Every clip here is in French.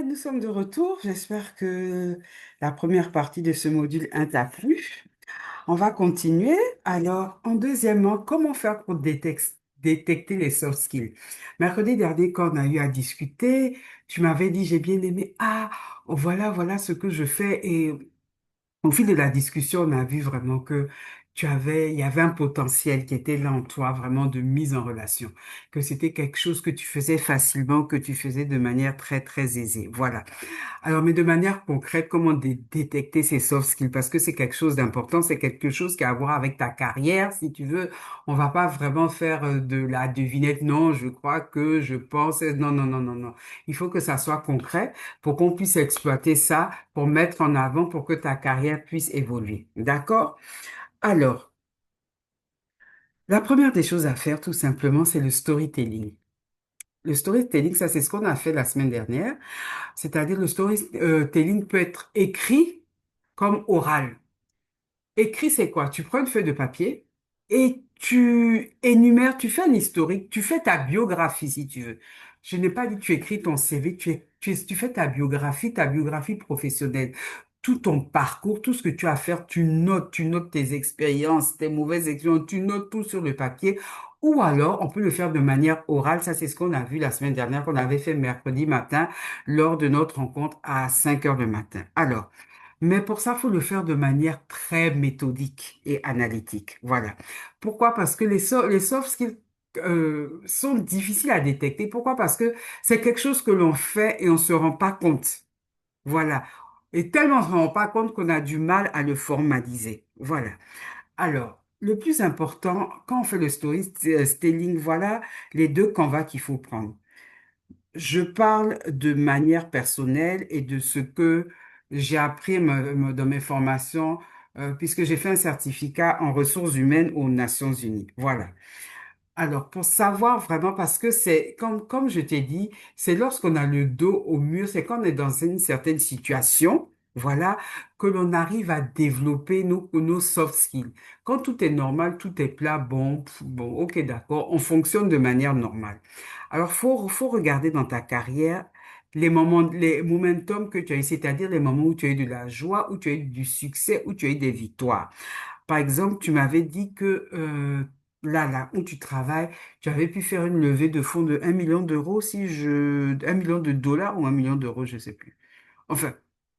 Nous sommes de retour. J'espère que la première partie de ce module 1 t'a plu. On va continuer. Alors, en deuxièmement, comment faire pour détecter les soft skills? Mercredi dernier, quand on a eu à discuter, tu m'avais dit, j'ai bien aimé. Ah, voilà ce que je fais. Et au fil de la discussion, on a vu vraiment que il y avait un potentiel qui était là en toi, vraiment de mise en relation, que c'était quelque chose que tu faisais facilement, que tu faisais de manière très aisée. Voilà. Alors, mais de manière concrète, comment détecter ces soft skills? Parce que c'est quelque chose d'important, c'est quelque chose qui a à voir avec ta carrière, si tu veux. On va pas vraiment faire de la devinette. Non, je crois que, je pense. Non. Il faut que ça soit concret pour qu'on puisse exploiter ça, pour mettre en avant, pour que ta carrière puisse évoluer. D'accord? Alors, la première des choses à faire, tout simplement, c'est le storytelling. Le storytelling, ça, c'est ce qu'on a fait la semaine dernière. C'est-à-dire le storytelling peut être écrit comme oral. Écrit, c'est quoi? Tu prends une feuille de papier et tu énumères, tu fais un historique, tu fais ta biographie si tu veux. Je n'ai pas dit tu écris ton CV, tu fais ta biographie professionnelle, tout ton parcours, tout ce que tu as à faire, tu notes tes expériences, tes mauvaises expériences, tu notes tout sur le papier. Ou alors, on peut le faire de manière orale. Ça, c'est ce qu'on a vu la semaine dernière, qu'on avait fait mercredi matin lors de notre rencontre à 5 heures le matin. Alors, mais pour ça, il faut le faire de manière très méthodique et analytique. Voilà. Pourquoi? Parce que les soft skills sont difficiles à détecter. Pourquoi? Parce que c'est quelque chose que l'on fait et on se rend pas compte. Voilà. Et tellement on se rend pas compte qu'on a du mal à le formaliser. Voilà. Alors, le plus important, quand on fait le storytelling, voilà les deux canevas qu'il faut prendre. Je parle de manière personnelle et de ce que j'ai appris dans mes formations, puisque j'ai fait un certificat en ressources humaines aux Nations Unies. Voilà. Alors, pour savoir vraiment, parce que c'est, comme je t'ai dit, c'est lorsqu'on a le dos au mur, c'est quand on est dans une certaine situation, voilà, que l'on arrive à développer nos soft skills. Quand tout est normal, tout est plat, bon, ok, d'accord, on fonctionne de manière normale. Alors, faut regarder dans ta carrière les momentum que tu as eu, c'est-à-dire les moments où tu as eu de la joie, où tu as eu du succès, où tu as eu des victoires. Par exemple, tu m'avais dit que là où tu travailles, tu avais pu faire une levée de fonds de 1 million d'euros, 1 million de dollars ou 1 million d'euros, je sais plus. Enfin,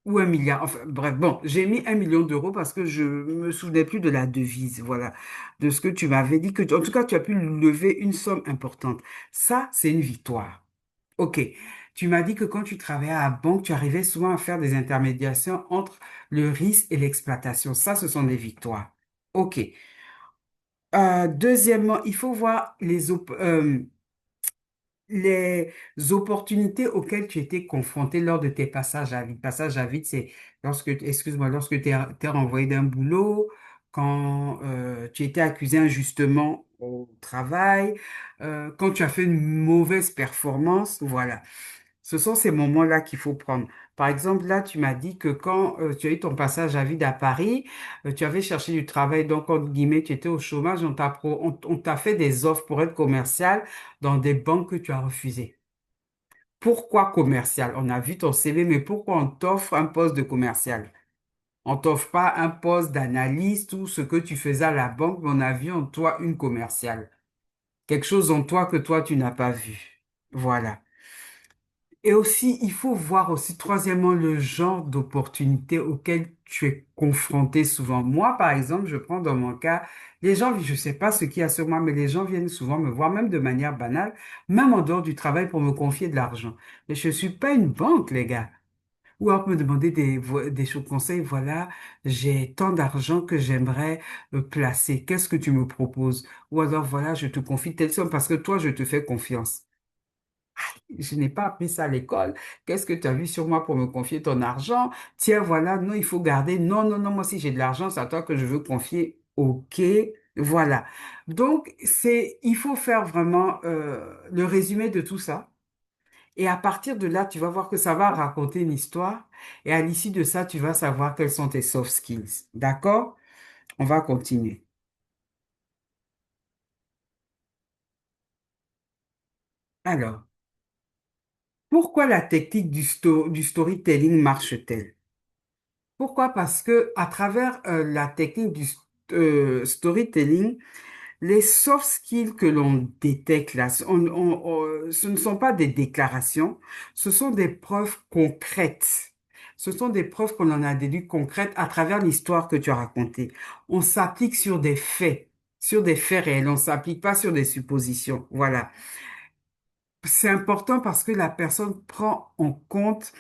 ou 1 milliard. Enfin, bref, bon, j'ai mis 1 million d'euros parce que je me souvenais plus de la devise, voilà, de ce que tu m'avais dit en tout cas, tu as pu lever une somme importante. Ça, c'est une victoire. OK. Tu m'as dit que quand tu travaillais à la banque, tu arrivais souvent à faire des intermédiations entre le risque et l'exploitation. Ça, ce sont des victoires. OK. Deuxièmement, il faut voir les opportunités auxquelles tu étais confronté lors de tes passages à vide. Passage à vide, c'est lorsque tu es renvoyé d'un boulot, quand tu étais accusé injustement au travail, quand tu as fait une mauvaise performance, voilà. Ce sont ces moments-là qu'il faut prendre. Par exemple, là, tu m'as dit que quand tu as eu ton passage à vide à Paris, tu avais cherché du travail, donc, entre guillemets, tu étais au chômage, on t'a fait des offres pour être commercial dans des banques que tu as refusées. Pourquoi commercial? On a vu ton CV, mais pourquoi on t'offre un poste de commercial? On t'offre pas un poste d'analyste ou ce que tu faisais à la banque, mais on a vu en toi une commerciale. Quelque chose en toi que toi, tu n'as pas vu. Voilà. Et aussi, il faut voir aussi, troisièmement, le genre d'opportunités auxquelles tu es confronté souvent. Moi, par exemple, je prends dans mon cas, les gens, je ne sais pas ce qu'il y a sur moi, mais les gens viennent souvent me voir, même de manière banale, même en dehors du travail, pour me confier de l'argent. Mais je ne suis pas une banque, les gars. Ou alors me demander des choses conseils. Voilà, j'ai tant d'argent que j'aimerais placer. Qu'est-ce que tu me proposes? Ou alors, voilà, je te confie telle somme parce que toi, je te fais confiance. Je n'ai pas appris ça à l'école. Qu'est-ce que tu as vu sur moi pour me confier ton argent? Tiens, voilà, non, il faut garder. Non, moi, si j'ai de l'argent, c'est à toi que je veux confier. OK, voilà. Donc, il faut faire vraiment le résumé de tout ça. Et à partir de là, tu vas voir que ça va raconter une histoire. Et à l'issue de ça, tu vas savoir quels sont tes soft skills. D'accord? On va continuer. Alors, Pourquoi la technique du storytelling marche-t-elle? Pourquoi? Parce que à travers la technique du storytelling, les soft skills que l'on détecte là, ce ne sont pas des déclarations, ce sont des preuves concrètes. Ce sont des preuves qu'on en a déduites concrètes à travers l'histoire que tu as racontée. On s'applique sur des faits réels, on s'applique pas sur des suppositions. Voilà. C'est important parce que la personne prend en compte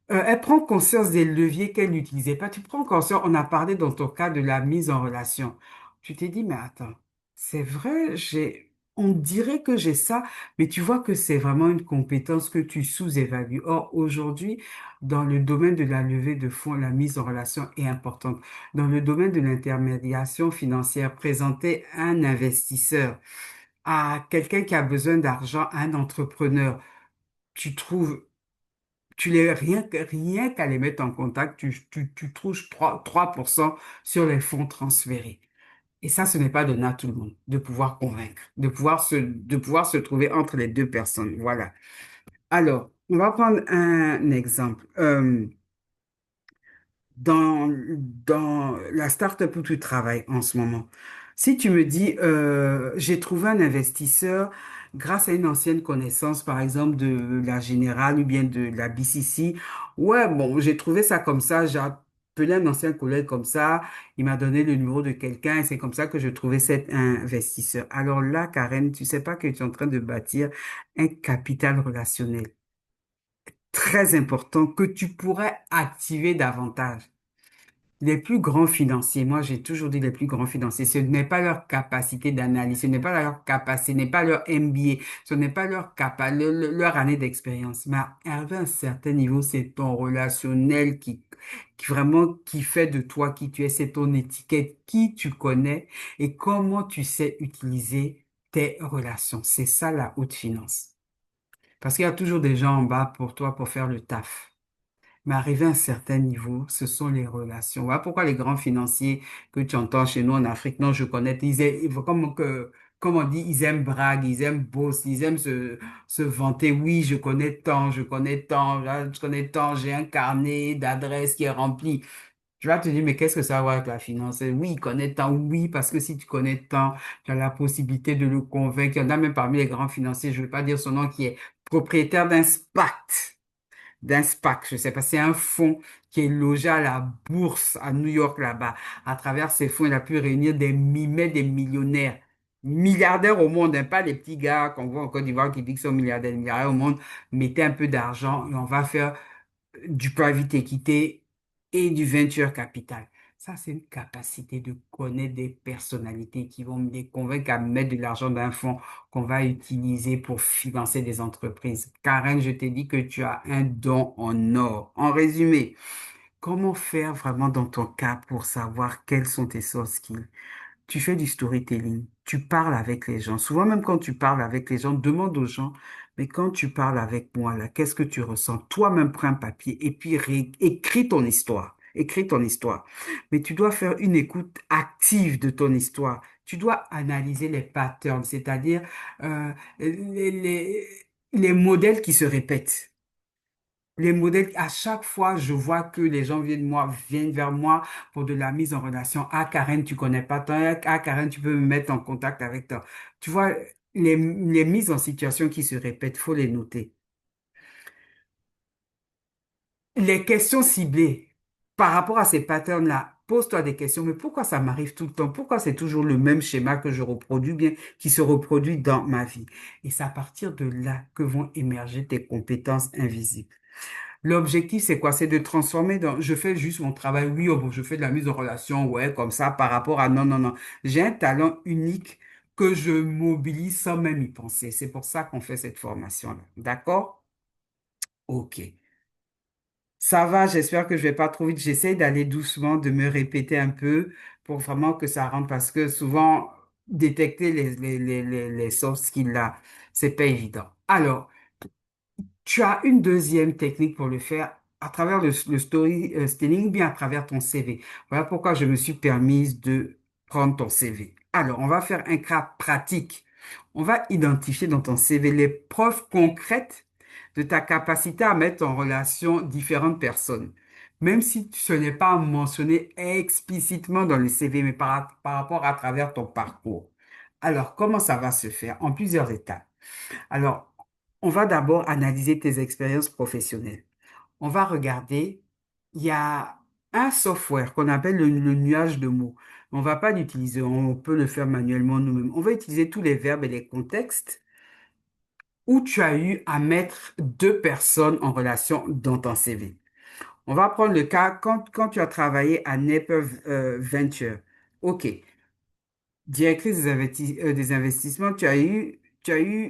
elle prend conscience des leviers qu'elle n'utilisait pas. Tu prends conscience, on a parlé dans ton cas de la mise en relation. Tu t'es dit, mais attends, c'est vrai, on dirait que j'ai ça, mais tu vois que c'est vraiment une compétence que tu sous-évalues. Or, aujourd'hui, dans le domaine de la levée de fonds, la mise en relation est importante. Dans le domaine de l'intermédiation financière, présenter un investisseur à quelqu'un qui a besoin d'argent, à un entrepreneur, tu trouves rien qu'à les mettre en contact, tu touches 3% sur les fonds transférés. Et ça, ce n'est pas donné à tout le monde de pouvoir convaincre, de pouvoir se trouver entre les deux personnes. Voilà. Alors, on va prendre un exemple. Dans la start-up où tu travailles en ce moment, si tu me dis, j'ai trouvé un investisseur grâce à une ancienne connaissance, par exemple, de la Générale ou bien de la BCC, ouais, bon, j'ai trouvé ça comme ça, j'ai appelé un ancien collègue comme ça, il m'a donné le numéro de quelqu'un et c'est comme ça que je trouvais cet investisseur. Alors là, Karen, tu sais pas que tu es en train de bâtir un capital relationnel très important que tu pourrais activer davantage. Les plus grands financiers, moi j'ai toujours dit les plus grands financiers, ce n'est pas leur capacité d'analyse, ce n'est pas leur capacité, ce n'est pas leur MBA, ce n'est pas leur année d'expérience. Mais arrivé à un certain niveau, c'est ton relationnel qui vraiment qui fait de toi qui tu es, c'est ton étiquette, qui tu connais et comment tu sais utiliser tes relations. C'est ça la haute finance. Parce qu'il y a toujours des gens en bas pour toi pour faire le taf. Mais arrivé à un certain niveau, ce sont les relations. Voilà pourquoi les grands financiers que tu entends chez nous en Afrique, non, je connais, comme on dit, ils aiment brague, ils aiment boss, ils aiment se vanter. Oui, je connais tant, là, je connais tant, j'ai un carnet d'adresses qui est rempli. Tu vas te dire, mais qu'est-ce que ça va voir avec la finance? Oui, il connaît tant, oui, parce que si tu connais tant, tu as la possibilité de le convaincre. Il y en a même parmi les grands financiers, je ne vais pas dire son nom, qui est propriétaire d'un SPAC, je sais pas, c'est un fonds qui est logé à la bourse à New York là-bas. À travers ces fonds, il a pu réunir des millionnaires, milliardaires au monde, hein, pas les petits gars qu'on voit en Côte d'Ivoire qui disent qu'ils sont milliardaires au monde. Mettez un peu d'argent et on va faire du private equity et du venture capital. Ça, c'est une capacité de connaître des personnalités qui vont me les convaincre à mettre de l'argent dans un fonds qu'on va utiliser pour financer des entreprises. Karen, je t'ai dit que tu as un don en or. En résumé, comment faire vraiment dans ton cas pour savoir quels sont tes soft skills? Tu fais du storytelling, tu parles avec les gens. Souvent, même quand tu parles avec les gens, demande aux gens, mais quand tu parles avec moi, là, qu'est-ce que tu ressens? Toi-même, prends un papier et puis écris ton histoire. Écris ton histoire. Mais tu dois faire une écoute active de ton histoire. Tu dois analyser les patterns, c'est-à-dire les modèles qui se répètent. Les modèles, à chaque fois, je vois que les gens viennent vers moi pour de la mise en relation. Ah, Karen, tu connais pas toi. Ah, Karen, tu peux me mettre en contact avec toi. Tu vois, les mises en situation qui se répètent, faut les noter. Les questions ciblées par rapport à ces patterns-là, pose-toi des questions. Mais pourquoi ça m'arrive tout le temps? Pourquoi c'est toujours le même schéma que je reproduis bien, qui se reproduit dans ma vie? Et c'est à partir de là que vont émerger tes compétences invisibles. L'objectif, c'est quoi? C'est de transformer je fais juste mon travail. Oui, oh bon, je fais de la mise en relation, ouais, comme ça, par rapport à non, non, non. J'ai un talent unique que je mobilise sans même y penser. C'est pour ça qu'on fait cette formation-là. D'accord? OK. Ça va, j'espère que je vais pas trop vite. J'essaie d'aller doucement, de me répéter un peu pour vraiment que ça rentre parce que souvent, détecter les soft skills là, c'est pas évident. Alors, tu as une deuxième technique pour le faire à travers le storytelling ou bien à travers ton CV. Voilà pourquoi je me suis permise de prendre ton CV. Alors, on va faire un cas pratique. On va identifier dans ton CV les preuves concrètes de ta capacité à mettre en relation différentes personnes, même si ce n'est pas mentionné explicitement dans le CV, mais par rapport à travers ton parcours. Alors, comment ça va se faire? En plusieurs étapes. Alors, on va d'abord analyser tes expériences professionnelles. On va regarder, il y a un software qu'on appelle le nuage de mots. On va pas l'utiliser, on peut le faire manuellement nous-mêmes. On va utiliser tous les verbes et les contextes où tu as eu à mettre deux personnes en relation dans ton CV. On va prendre le cas quand tu as travaillé à Naper Venture. OK. Directrice des investissements, tu as eu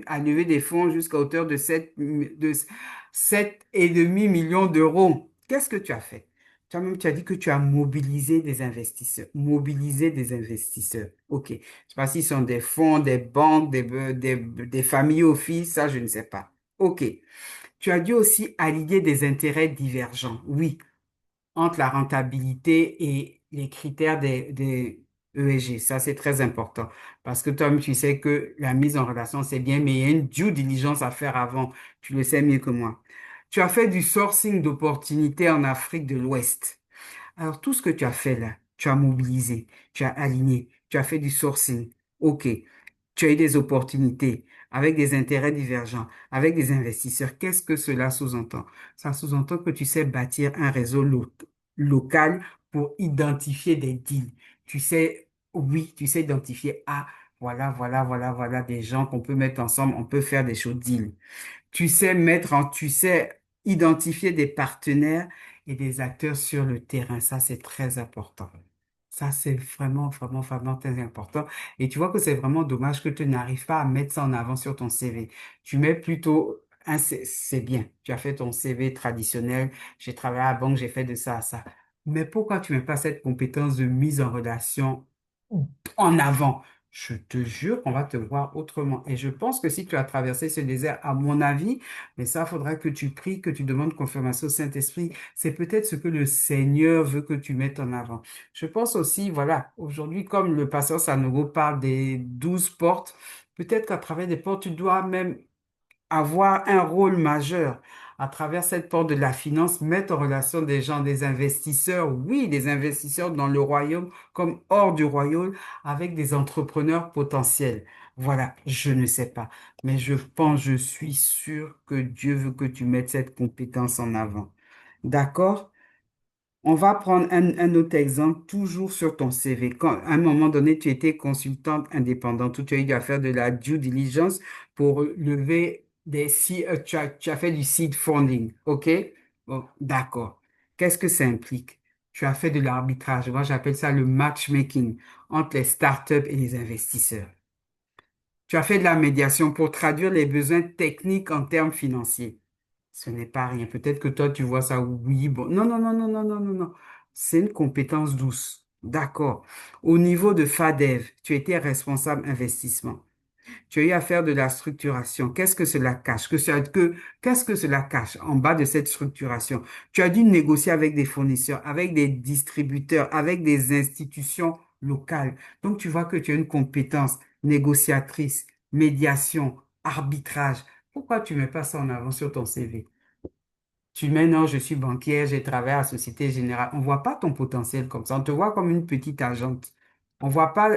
à lever des fonds jusqu'à hauteur de 7,5 millions d'euros. Qu'est-ce que tu as fait? Toi-même, tu as dit que tu as mobilisé des investisseurs. Mobilisé des investisseurs. OK. Je ne sais pas s'ils sont des fonds, des banques, des familles office, ça, je ne sais pas. OK. Tu as dû aussi aligner des intérêts divergents. Oui, entre la rentabilité et les critères des ESG. Ça, c'est très important. Parce que toi, tu sais que la mise en relation, c'est bien, mais il y a une due diligence à faire avant. Tu le sais mieux que moi. Tu as fait du sourcing d'opportunités en Afrique de l'Ouest. Alors, tout ce que tu as fait là, tu as mobilisé, tu as aligné, tu as fait du sourcing. OK. Tu as eu des opportunités avec des intérêts divergents, avec des investisseurs. Qu'est-ce que cela sous-entend? Ça sous-entend que tu sais bâtir un réseau local pour identifier des deals. Tu sais, oui, tu sais identifier, ah, voilà des gens qu'on peut mettre ensemble, on peut faire des choses deals. Tu sais identifier des partenaires et des acteurs sur le terrain. Ça, c'est très important. Ça, c'est vraiment très important. Et tu vois que c'est vraiment dommage que tu n'arrives pas à mettre ça en avant sur ton CV. Tu mets plutôt c'est bien. Tu as fait ton CV traditionnel. J'ai travaillé à la banque, j'ai fait de ça à ça. Mais pourquoi tu mets pas cette compétence de mise en relation en avant? Je te jure qu'on va te voir autrement. Et je pense que si tu as traversé ce désert, à mon avis, mais ça, faudra que tu pries, que tu demandes confirmation au Saint-Esprit. C'est peut-être ce que le Seigneur veut que tu mettes en avant. Je pense aussi, voilà, aujourd'hui, comme le pasteur Sanogo parle des 12 portes, peut-être qu'à travers des portes, tu dois même avoir un rôle majeur à travers cette porte de la finance, mettre en relation des gens, des investisseurs, oui, des investisseurs dans le royaume comme hors du royaume, avec des entrepreneurs potentiels. Voilà, je ne sais pas, mais je pense, je suis sûr que Dieu veut que tu mettes cette compétence en avant. D'accord? On va prendre un autre exemple, toujours sur ton CV. Quand, à un moment donné, tu étais consultante indépendante, où tu as eu à faire de la due diligence pour lever tu as fait du seed funding, OK? Bon, d'accord. Qu'est-ce que ça implique? Tu as fait de l'arbitrage. Moi, j'appelle ça le matchmaking entre les startups et les investisseurs. Tu as fait de la médiation pour traduire les besoins techniques en termes financiers. Ce n'est pas rien. Peut-être que toi, tu vois ça, oui, bon. Non. C'est une compétence douce. D'accord. Au niveau de FADEV, tu étais responsable investissement. Tu as eu à faire de la structuration. Qu'est-ce que cela cache? Qu'est-ce que cela cache en bas de cette structuration? Tu as dû négocier avec des fournisseurs, avec des distributeurs, avec des institutions locales. Donc, tu vois que tu as une compétence négociatrice, médiation, arbitrage. Pourquoi tu mets pas ça en avant sur ton CV? Tu mets, non, je suis banquière, j'ai travaillé à la Société Générale. On voit pas ton potentiel comme ça. On te voit comme une petite agente. On voit pas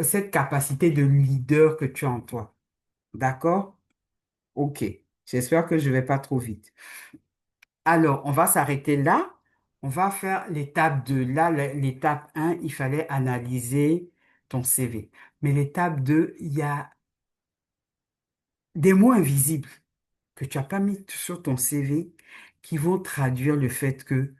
cette capacité de leader que tu as en toi. D'accord? OK. J'espère que je vais pas trop vite. Alors, on va s'arrêter là. On va faire l'étape 2. Là, l'étape 1, il fallait analyser ton CV. Mais l'étape 2, il y a des mots invisibles que tu n'as pas mis sur ton CV qui vont traduire le fait que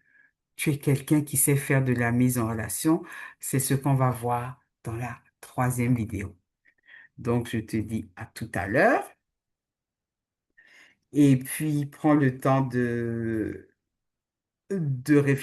tu es quelqu'un qui sait faire de la mise en relation. C'est ce qu'on va voir dans la troisième vidéo. Donc, je te dis à tout à l'heure et puis prends le temps de réfléchir.